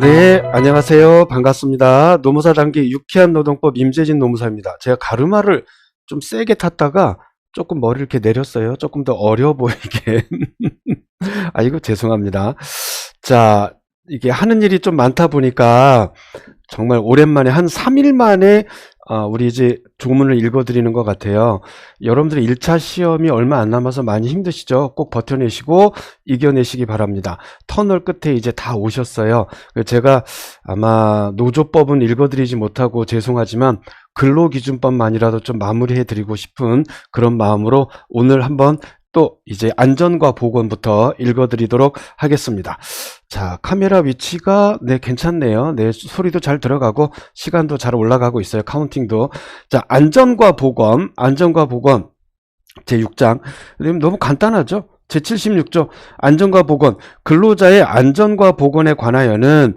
네, 안녕하세요. 반갑습니다. 노무사 단기 유쾌한 노동법 임재진 노무사입니다. 제가 가르마를 좀 세게 탔다가 조금 머리를 이렇게 내렸어요. 조금 더 어려 보이게. 아이고, 죄송합니다. 자, 이게 하는 일이 좀 많다 보니까 정말 오랜만에 한 3일 만에 우리 이제 조문을 읽어드리는 것 같아요. 여러분들이 1차 시험이 얼마 안 남아서 많이 힘드시죠? 꼭 버텨내시고 이겨내시기 바랍니다. 터널 끝에 이제 다 오셨어요. 제가 아마 노조법은 읽어드리지 못하고 죄송하지만 근로기준법만이라도 좀 마무리해드리고 싶은 그런 마음으로 오늘 한번 또 이제 안전과 보건부터 읽어드리도록 하겠습니다. 자, 카메라 위치가 네 괜찮네요. 네, 소리도 잘 들어가고 시간도 잘 올라가고 있어요. 카운팅도. 자, 안전과 보건 제6장. 너무 간단하죠? 제76조 안전과 보건, 근로자의 안전과 보건에 관하여는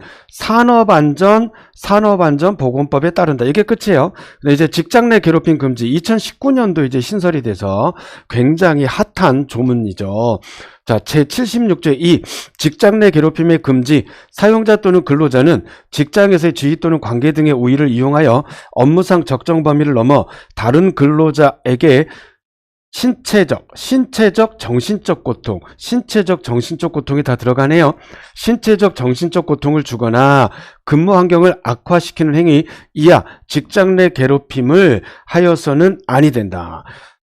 산업안전보건법에 따른다. 이게 끝이에요. 근데 이제 직장 내 괴롭힘 금지 2019년도 이제 신설이 돼서 굉장히 핫한 조문이죠. 자, 제76조 2 직장 내 괴롭힘의 금지, 사용자 또는 근로자는 직장에서의 지위 또는 관계 등의 우위를 이용하여 업무상 적정 범위를 넘어 다른 근로자에게 신체적, 정신적 고통, 정신적 고통이 다 들어가네요. 신체적, 정신적 고통을 주거나 근무 환경을 악화시키는 행위, 이하 직장 내 괴롭힘을 하여서는 아니 된다.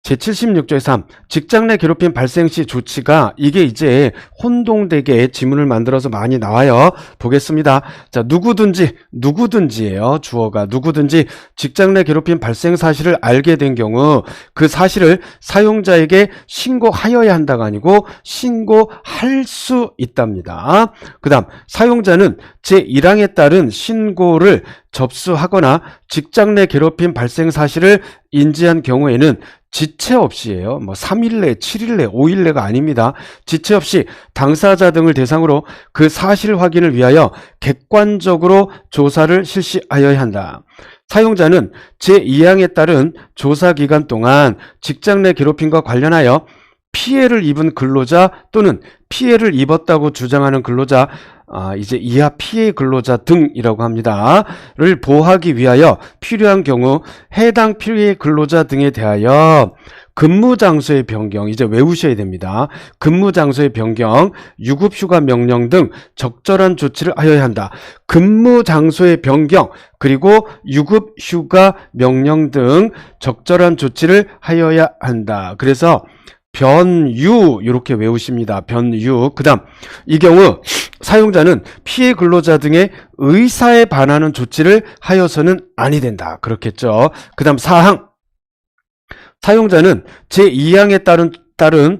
제76조의 3 직장 내 괴롭힘 발생 시 조치가, 이게 이제 혼동되게 지문을 만들어서 많이 나와요. 보겠습니다. 자, 누구든지예요. 주어가 누구든지 직장 내 괴롭힘 발생 사실을 알게 된 경우 그 사실을 사용자에게 신고하여야 한다가 아니고 신고할 수 있답니다. 그 다음 사용자는 제1항에 따른 신고를 접수하거나 직장 내 괴롭힘 발생 사실을 인지한 경우에는 지체 없이예요. 뭐 3일 내, 7일 내, 5일 내가 아닙니다. 지체 없이 당사자 등을 대상으로 그 사실 확인을 위하여 객관적으로 조사를 실시하여야 한다. 사용자는 제2항에 따른 조사 기간 동안 직장 내 괴롭힘과 관련하여 피해를 입은 근로자 또는 피해를 입었다고 주장하는 근로자, 이제 이하 피해 근로자 등이라고 합니다. 를 보호하기 위하여 필요한 경우 해당 피해 근로자 등에 대하여 근무 장소의 변경, 이제 외우셔야 됩니다. 근무 장소의 변경, 유급 휴가 명령 등 적절한 조치를 하여야 한다. 근무 장소의 변경, 그리고 유급 휴가 명령 등 적절한 조치를 하여야 한다. 그래서 변유 이렇게 외우십니다. 변유. 그 다음 이 경우 사용자는 피해 근로자 등의 의사에 반하는 조치를 하여서는 아니 된다. 그렇겠죠. 그 다음 4항 사용자는 제2항에 따른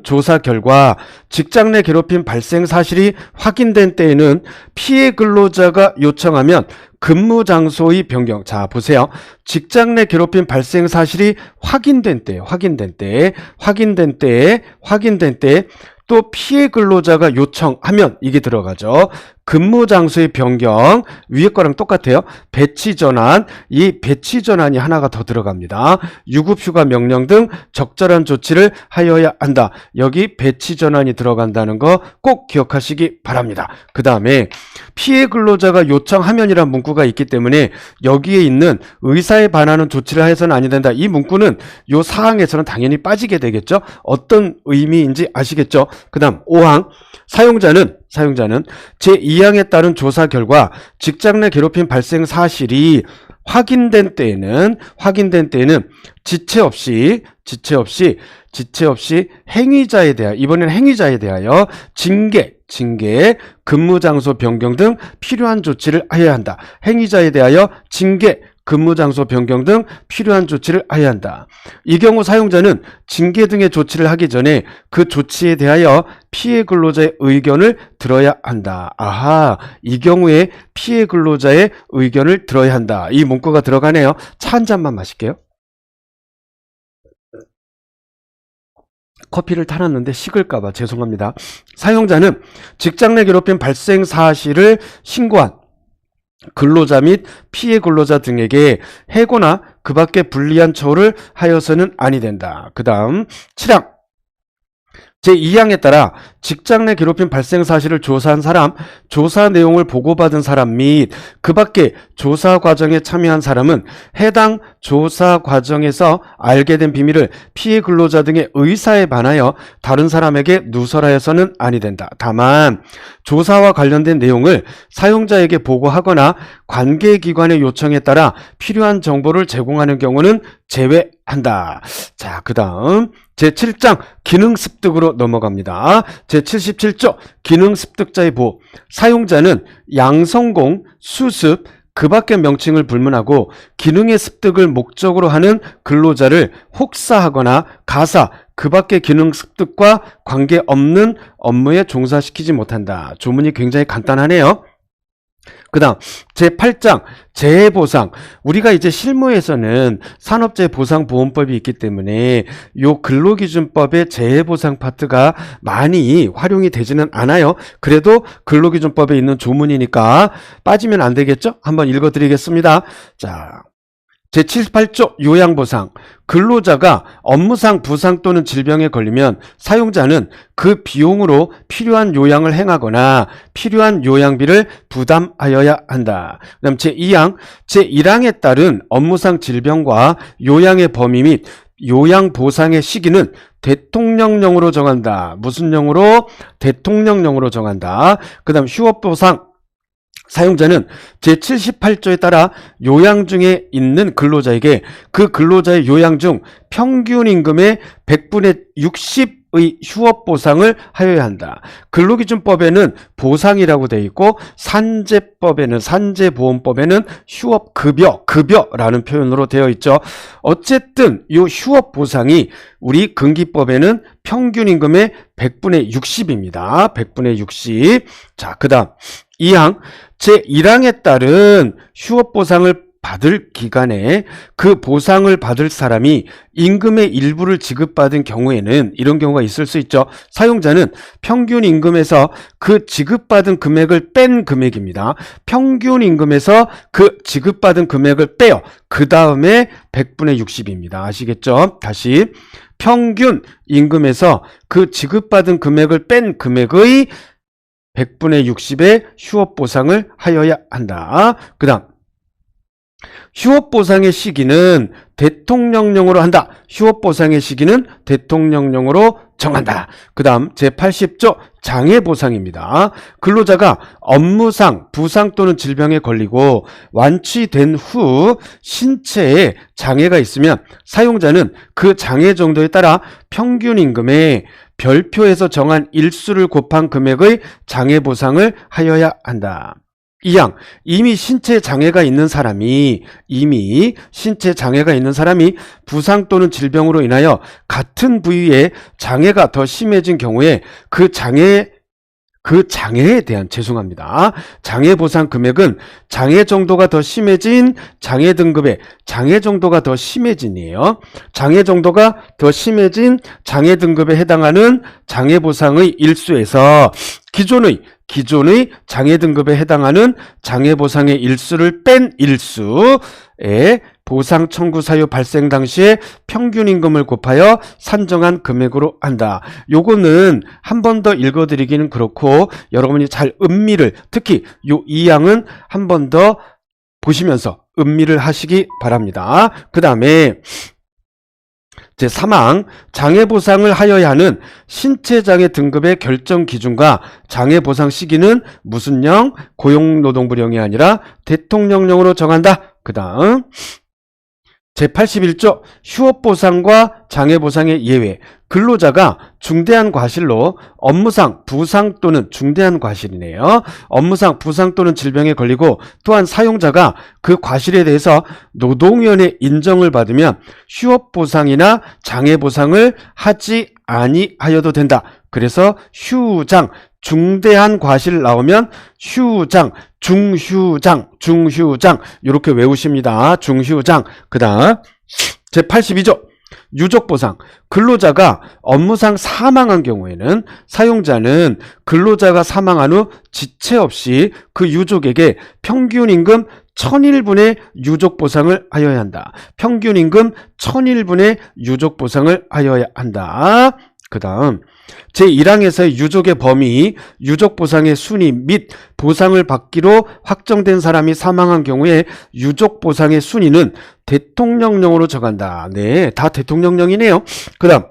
조사 결과 직장 내 괴롭힘 발생 사실이 확인된 때에는 피해 근로자가 요청하면 근무 장소의 변경. 자, 보세요. 직장 내 괴롭힘 발생 사실이 확인된 때, 또 피해 근로자가 요청하면 이게 들어가죠. 근무 장소의 변경, 위에 거랑 똑같아요. 배치 전환, 이 배치 전환이 하나가 더 들어갑니다. 유급 휴가 명령 등 적절한 조치를 하여야 한다. 여기 배치 전환이 들어간다는 거 꼭 기억하시기 바랍니다. 그 다음에 피해 근로자가 요청하면이란 문구가 있기 때문에 여기에 있는 의사에 반하는 조치를 해서는 아니 된다. 이 문구는 요 사항에서는 당연히 빠지게 되겠죠. 어떤 의미인지 아시겠죠? 그 다음 5항 사용자는 제2항에 따른 조사 결과 직장 내 괴롭힘 발생 사실이 확인된 때에는 지체 없이 행위자에 대하여, 이번에는 행위자에 대하여 징계, 근무 장소 변경 등 필요한 조치를 하여야 한다. 행위자에 대하여 징계, 근무 장소 변경 등 필요한 조치를 하여야 한다. 이 경우 사용자는 징계 등의 조치를 하기 전에 그 조치에 대하여 피해 근로자의 의견을 들어야 한다. 아하, 이 경우에 피해 근로자의 의견을 들어야 한다. 이 문구가 들어가네요. 차 한 잔만 마실게요. 커피를 타놨는데 식을까봐 죄송합니다. 사용자는 직장 내 괴롭힘 발생 사실을 신고한 근로자 및 피해 근로자 등에게 해고나 그 밖에 불리한 처우를 하여서는 아니 된다. 그 다음 7항 제2항에 따라 직장 내 괴롭힘 발생 사실을 조사한 사람, 조사 내용을 보고받은 사람 및 그 밖에 조사 과정에 참여한 사람은 해당 조사 과정에서 알게 된 비밀을 피해 근로자 등의 의사에 반하여 다른 사람에게 누설하여서는 아니 된다. 다만 조사와 관련된 내용을 사용자에게 보고하거나 관계기관의 요청에 따라 필요한 정보를 제공하는 경우는 제외한다. 자, 그 다음 제7장 기능습득으로 넘어갑니다. 제77조 기능습득자의 보호. 사용자는 양성공, 수습, 그 밖의 명칭을 불문하고 기능의 습득을 목적으로 하는 근로자를 혹사하거나 가사, 그 밖의 기능 습득과 관계없는 업무에 종사시키지 못한다. 조문이 굉장히 간단하네요. 그 다음 제8장 재해보상. 우리가 이제 실무에서는 산업재해보상보험법이 있기 때문에 요 근로기준법의 재해보상 파트가 많이 활용이 되지는 않아요. 그래도 근로기준법에 있는 조문이니까 빠지면 안 되겠죠? 한번 읽어드리겠습니다. 자, 제78조 요양보상. 근로자가 업무상 부상 또는 질병에 걸리면 사용자는 그 비용으로 필요한 요양을 행하거나 필요한 요양비를 부담하여야 한다. 그 다음 제2항, 제1항에 따른 업무상 질병과 요양의 범위 및 요양보상의 시기는 대통령령으로 정한다. 무슨 령으로? 대통령령으로 정한다. 그 다음 휴업보상. 사용자는 제78조에 따라 요양 중에 있는 근로자에게 그 근로자의 요양 중 평균 임금의 100분의 60의 휴업보상을 하여야 한다. 근로기준법에는 보상이라고 되어 있고 산재보험법에는 휴업급여라는 표현으로 되어 있죠. 어쨌든 이 휴업보상이 우리 근기법에는 평균 임금의 100분의 60입니다. 100분의 60. 자, 그 다음 2항 제1항에 따른 휴업보상을 받을 기간에 그 보상을 받을 사람이 임금의 일부를 지급받은 경우에는 이런 경우가 있을 수 있죠. 사용자는 평균 임금에서 그 지급받은 금액을 뺀 금액입니다. 평균 임금에서 그 지급받은 금액을 빼요. 그 다음에 100분의 60입니다. 아시겠죠? 다시 평균 임금에서 그 지급받은 금액을 뺀 금액의 100분의 60의 휴업보상을 하여야 한다. 그 다음 휴업보상의 시기는 대통령령으로 한다. 휴업보상의 시기는 대통령령으로 정한다. 그 다음 제80조 장애보상입니다. 근로자가 업무상 부상 또는 질병에 걸리고 완치된 후 신체에 장애가 있으면 사용자는 그 장애 정도에 따라 평균 임금의 별표에서 정한 일수를 곱한 금액의 장애보상을 하여야 한다. 2항 이미 신체 장애가 있는 사람이 부상 또는 질병으로 인하여 같은 부위에 장애가 더 심해진 경우에 그 장애에 대한 장애보상 금액은 장애 정도가 더 심해진 장애 등급의 장애 정도가 더 심해진이에요. 장애 정도가 더 심해진 장애 등급에 해당하는 장애보상의 일수에서 기존의 장애 등급에 해당하는 장애보상의 일수를 뺀 일수에 보상 청구 사유 발생 당시에 평균 임금을 곱하여 산정한 금액으로 한다. 요거는 한 번 더 읽어드리기는 그렇고 여러분이 잘 음미를, 특히 요 2항은 한 번 더 보시면서 음미를 하시기 바랍니다. 그 다음에 제3항 장애보상을 하여야 하는 신체장애 등급의 결정 기준과 장애보상 시기는 무슨 령? 고용노동부령이 아니라 대통령령으로 정한다. 그 다음 제81조 휴업보상과 장애보상의 예외. 근로자가 중대한 과실로 업무상 부상 또는 중대한 과실이네요. 업무상 부상 또는 질병에 걸리고 또한 사용자가 그 과실에 대해서 노동위원회 인정을 받으면 휴업보상이나 장애보상을 하지 아니하여도 된다. 그래서 휴장, 중대한 과실 나오면 휴장, 중휴장 이렇게 외우십니다. 중휴장. 그 다음 제82조 유족보상. 근로자가 업무상 사망한 경우에는 사용자는 근로자가 사망한 후 지체 없이 그 유족에게 평균 임금 1001분의 유족보상을 하여야 한다. 평균 임금 1001분의 유족보상을 하여야 한다. 그 다음 제1항에서의 유족의 범위, 유족 보상의 순위 및 보상을 받기로 확정된 사람이 사망한 경우에 유족 보상의 순위는 대통령령으로 정한다. 네, 다 대통령령이네요. 그 다음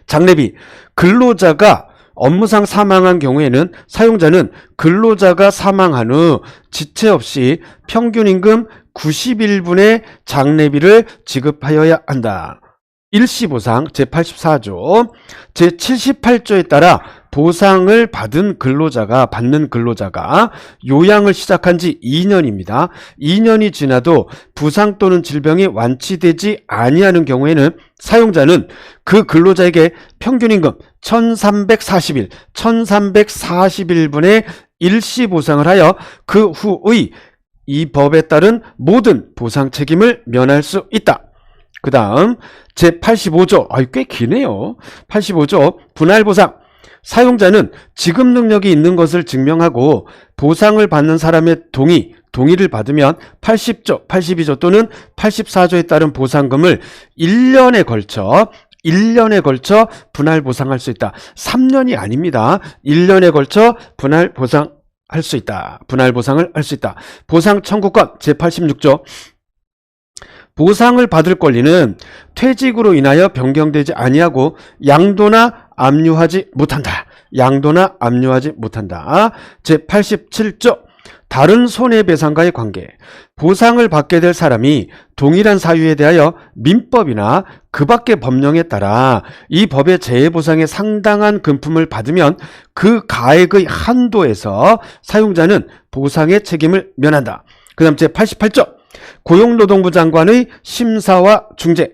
장례비, 근로자가 업무상 사망한 경우에는 사용자는 근로자가 사망한 후 지체 없이 평균 임금 91분의 장례비를 지급하여야 한다. 일시보상 제84조 제78조에 따라 보상을 받는 근로자가 요양을 시작한 지 2년입니다. 2년이 지나도 부상 또는 질병이 완치되지 아니하는 경우에는 사용자는 그 근로자에게 평균임금 1341분의 일시보상을 하여 그 후의 이 법에 따른 모든 보상 책임을 면할 수 있다. 그 다음 제85조, 꽤 기네요. 85조 분할보상, 사용자는 지급 능력이 있는 것을 증명하고 보상을 받는 사람의 동의를 받으면 80조, 82조 또는 84조에 따른 보상금을 1년에 걸쳐 분할보상할 수 있다. 3년이 아닙니다. 1년에 걸쳐 분할보상을 할 수 있다. 보상 청구권 제86조, 보상을 받을 권리는 퇴직으로 인하여 변경되지 아니하고 양도나 압류하지 못한다. 제87조 다른 손해배상과의 관계, 보상을 받게 될 사람이 동일한 사유에 대하여 민법이나 그 밖의 법령에 따라 이 법의 재해보상에 상당한 금품을 받으면 그 가액의 한도에서 사용자는 보상의 책임을 면한다. 그 다음 제88조 고용노동부 장관의 심사와 중재,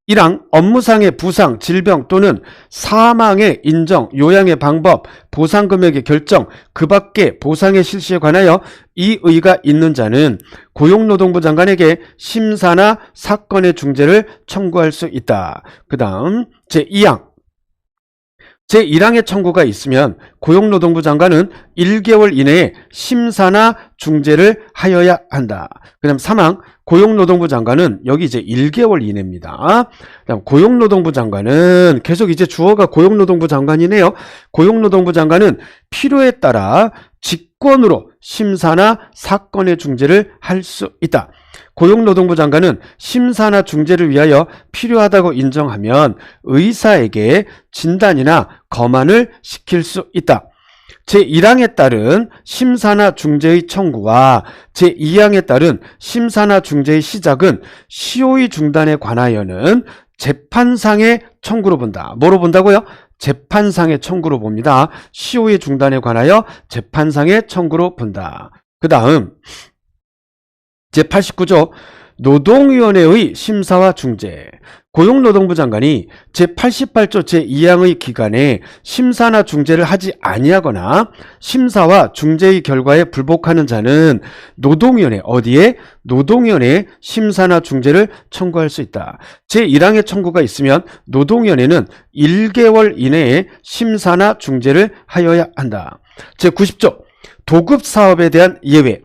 1항 업무상의 부상, 질병 또는 사망의 인정, 요양의 방법, 보상금액의 결정, 그 밖의 보상의 실시에 관하여 이의가 있는 자는 고용노동부 장관에게 심사나 사건의 중재를 청구할 수 있다. 그 다음 제2항 제1항의 청구가 있으면 고용노동부 장관은 1개월 이내에 심사나 중재를 하여야 한다. 그 다음 3항 고용노동부 장관은 여기 이제 1개월 이내입니다. 그다음 고용노동부 장관은 계속 이제 주어가 고용노동부 장관이네요. 고용노동부 장관은 필요에 따라 직권으로 심사나 사건의 중재를 할 수 있다. 고용노동부 장관은 심사나 중재를 위하여 필요하다고 인정하면 의사에게 진단이나 검안을 시킬 수 있다. 제1항에 따른 심사나 중재의 청구와 제2항에 따른 심사나 중재의 시작은 시효의 중단에 관하여는 재판상의 청구로 본다. 뭐로 본다고요? 재판상의 청구로 봅니다. 시효의 중단에 관하여 재판상의 청구로 본다. 그 다음 제89조 노동위원회의 심사와 중재, 고용노동부 장관이 제88조 제2항의 기간에 심사나 중재를 하지 아니하거나 심사와 중재의 결과에 불복하는 자는 노동위원회, 어디에? 노동위원회에 심사나 중재를 청구할 수 있다. 제1항의 청구가 있으면 노동위원회는 1개월 이내에 심사나 중재를 하여야 한다. 제90조 도급사업에 대한 예외,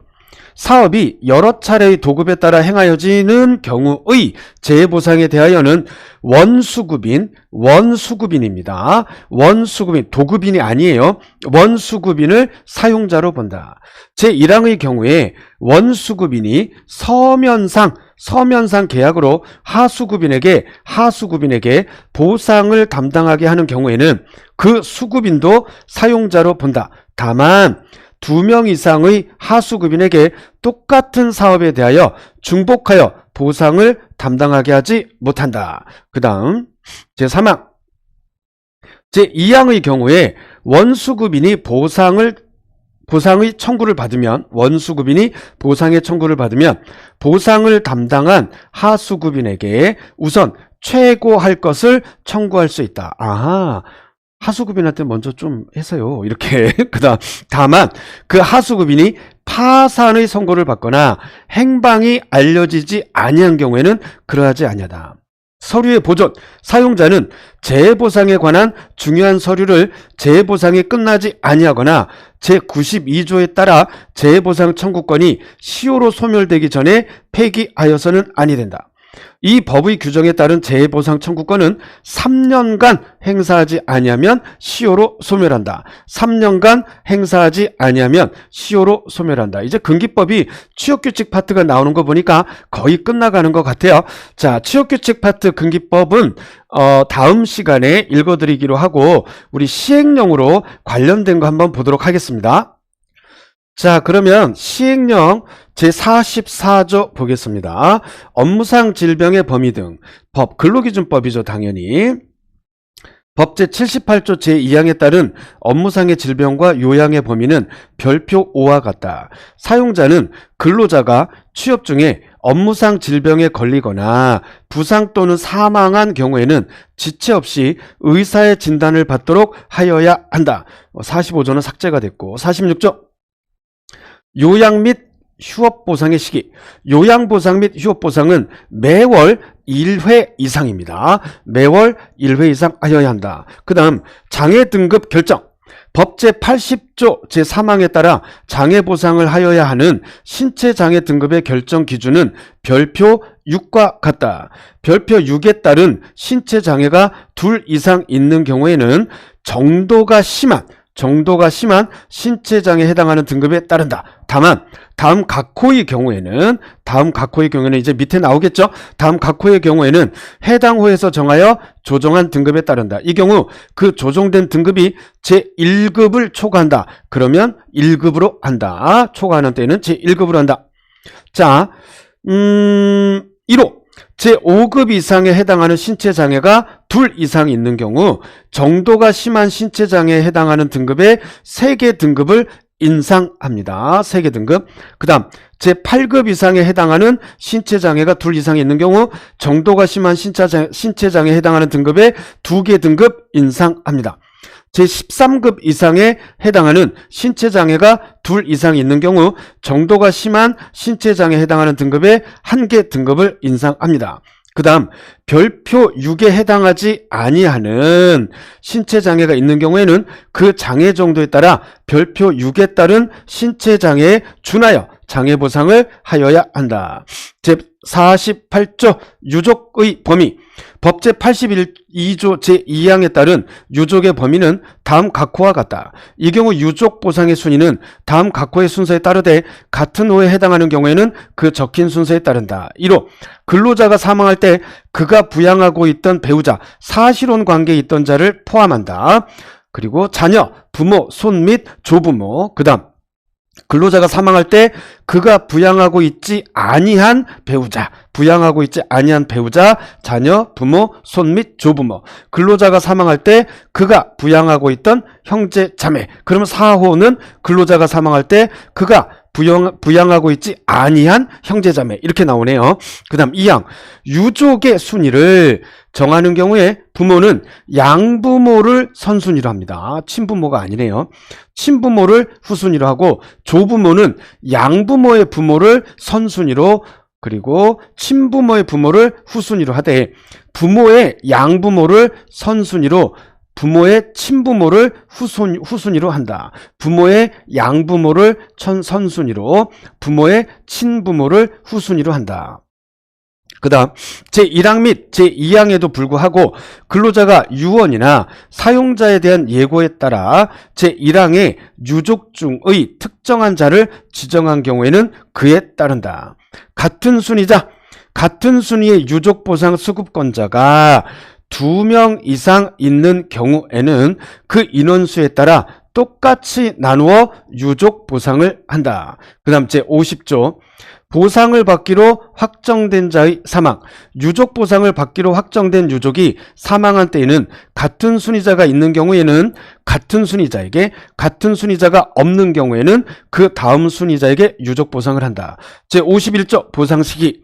사업이 여러 차례의 도급에 따라 행하여지는 경우의 재해보상에 대하여는 원수급인입니다. 도급인이 아니에요. 원수급인을 사용자로 본다. 제1항의 경우에 원수급인이 서면상 계약으로 하수급인에게 보상을 담당하게 하는 경우에는 그 수급인도 사용자로 본다. 다만 2명 이상의 하수급인에게 똑같은 사업에 대하여 중복하여 보상을 담당하게 하지 못한다. 그 다음 제3항 제2항의 경우에 원수급인이 보상의 청구를 받으면 보상을 담당한 하수급인에게 우선 최고할 것을 청구할 수 있다. 아하, 하수급인한테 먼저 좀 해서요. 이렇게. 다만 그 하수급인이 파산의 선고를 받거나 행방이 알려지지 아니한 경우에는 그러하지 아니하다. 서류의 보존, 사용자는 재해보상에 관한 중요한 서류를 재해보상이 끝나지 아니하거나 제92조에 따라 재해보상 청구권이 시효로 소멸되기 전에 폐기하여서는 아니 된다. 이 법의 규정에 따른 재해보상 청구권은 3년간 행사하지 아니하면 시효로 소멸한다. 3년간 행사하지 아니하면 시효로 소멸한다. 이제 금기법이 취업규칙 파트가 나오는 거 보니까 거의 끝나가는 것 같아요. 자, 취업규칙 파트 금기법은 다음 시간에 읽어드리기로 하고 우리 시행령으로 관련된 거 한번 보도록 하겠습니다. 자, 그러면 시행령 제44조 보겠습니다. 업무상 질병의 범위 등 법, 근로기준법이죠, 당연히. 법 제78조 제2항에 따른 업무상의 질병과 요양의 범위는 별표 5와 같다. 사용자는 근로자가 취업 중에 업무상 질병에 걸리거나 부상 또는 사망한 경우에는 지체 없이 의사의 진단을 받도록 하여야 한다. 45조는 삭제가 됐고, 46조 요양 및 휴업보상의 시기. 요양보상 및 휴업보상은 매월 1회 이상입니다. 매월 1회 이상 하여야 한다. 그 다음 장애 등급 결정. 법 제80조 제3항에 따라 장애보상을 하여야 하는 신체장애 등급의 결정 기준은 별표 6과 같다. 별표 6에 따른 신체장애가 2 이상 있는 경우에는 정도가 심한 신체장애에 해당하는 등급에 따른다. 다만 다음 각호의 경우에는 이제 밑에 나오겠죠. 다음 각호의 경우에는 해당 호에서 정하여 조정한 등급에 따른다. 이 경우 그 조정된 등급이 제1급을 초과한다. 그러면 1급으로 한다. 초과하는 때는 제1급으로 한다. 자, 1호 제5급 이상에 해당하는 신체장애가 2 이상 있는 경우 정도가 심한 신체장애에 해당하는 등급의 3개 등급을 인상합니다. 3개 등급. 그 다음 제8급 이상에 해당하는 신체장애가 2 이상 있는 경우 정도가 심한 신체장애에 해당하는 등급의 2개 등급 인상합니다. 제13급 이상에 해당하는 신체장애가 2 이상 있는 경우 정도가 심한 신체장애에 해당하는 등급의 1개 등급을 인상합니다. 그 다음 별표 6에 해당하지 아니하는 신체장애가 있는 경우에는 그 장애 정도에 따라 별표 6에 따른 신체장애에 준하여 장애보상을 하여야 한다. 제48조 유족의 범위. 법 제82조 제2항에 따른 유족의 범위는 다음 각호와 같다. 이 경우 유족 보상의 순위는 다음 각호의 순서에 따르되 같은 호에 해당하는 경우에는 그 적힌 순서에 따른다. 1호 근로자가 사망할 때 그가 부양하고 있던 배우자, 사실혼 관계에 있던 자를 포함한다. 그리고 자녀, 부모, 손 및 조부모. 그 다음 근로자가 사망할 때 그가 부양하고 있지 아니한 배우자, 자녀, 부모, 손 및 조부모. 근로자가 사망할 때 그가 부양하고 있던 형제, 자매. 그러면 4호는 근로자가 사망할 때 그가 부양하고 있지 아니한 형제자매. 이렇게 나오네요. 그 다음 2항 유족의 순위를 정하는 경우에 부모는 양부모를 선순위로 합니다. 친부모가 아니네요. 친부모를 후순위로 하고 조부모는 양부모의 부모를 선순위로, 그리고 친부모의 부모를 후순위로 하되 부모의 양부모를 선순위로, 부모의 친부모를 후순위로 한다. 부모의 양부모를 선순위로, 부모의 친부모를 후순위로 한다. 그 다음 제1항 및 제2항에도 불구하고 근로자가 유언이나 사용자에 대한 예고에 따라 제1항의 유족 중의 특정한 자를 지정한 경우에는 그에 따른다. 같은 순위의 유족보상 수급권자가 2명 이상 있는 경우에는 그 인원수에 따라 똑같이 나누어 유족보상을 한다. 그 다음 제50조 보상을 받기로 확정된 자의 사망. 유족보상을 받기로 확정된 유족이 사망한 때에는 같은 순위자가 있는 경우에는 같은 순위자가 없는 경우에는 그 다음 순위자에게 유족보상을 한다. 제51조 보상시기.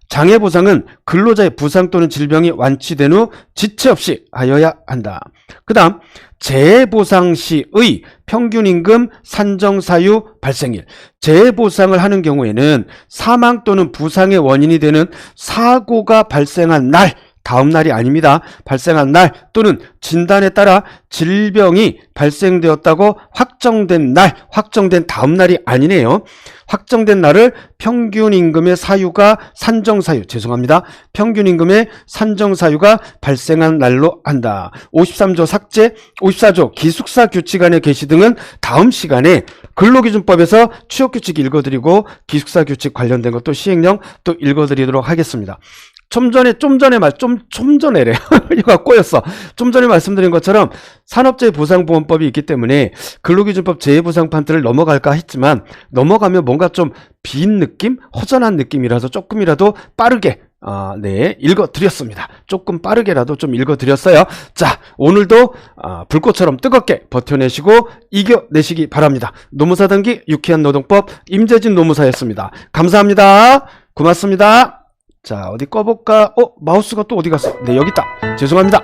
장애보상은 근로자의 부상 또는 질병이 완치된 후 지체 없이 하여야 한다. 그 다음 재해보상 시의 평균임금 산정사유 발생일. 재해보상을 하는 경우에는 사망 또는 부상의 원인이 되는 사고가 발생한 날 다음 날이 아닙니다. 발생한 날 또는 진단에 따라 질병이 발생되었다고 확정된 날, 확정된 다음 날이 아니네요. 확정된 날을 평균임금의 사유가 산정사유, 죄송합니다. 평균임금의 산정사유가 발생한 날로 한다. 53조 삭제, 54조 기숙사 규칙 안의 개시 등은 다음 시간에 근로기준법에서 취업규칙 읽어드리고 기숙사 규칙 관련된 것도 시행령 또 읽어드리도록 하겠습니다. 좀 전에래요. 이거 꼬였어. 좀 전에 말씀드린 것처럼 산업재해보상보험법이 있기 때문에 근로기준법 재해보상판들을 넘어갈까 했지만 넘어가면 뭔가 좀 빈 느낌? 허전한 느낌이라서 조금이라도 빠르게 네, 읽어드렸습니다. 조금 빠르게라도 좀 읽어드렸어요. 자, 오늘도 불꽃처럼 뜨겁게 버텨내시고 이겨내시기 바랍니다. 노무사단기 유쾌한 노동법 임재진 노무사였습니다. 감사합니다. 고맙습니다. 자, 어디 꺼볼까? 마우스가 또 어디 갔어? 네, 여기 있다. 죄송합니다.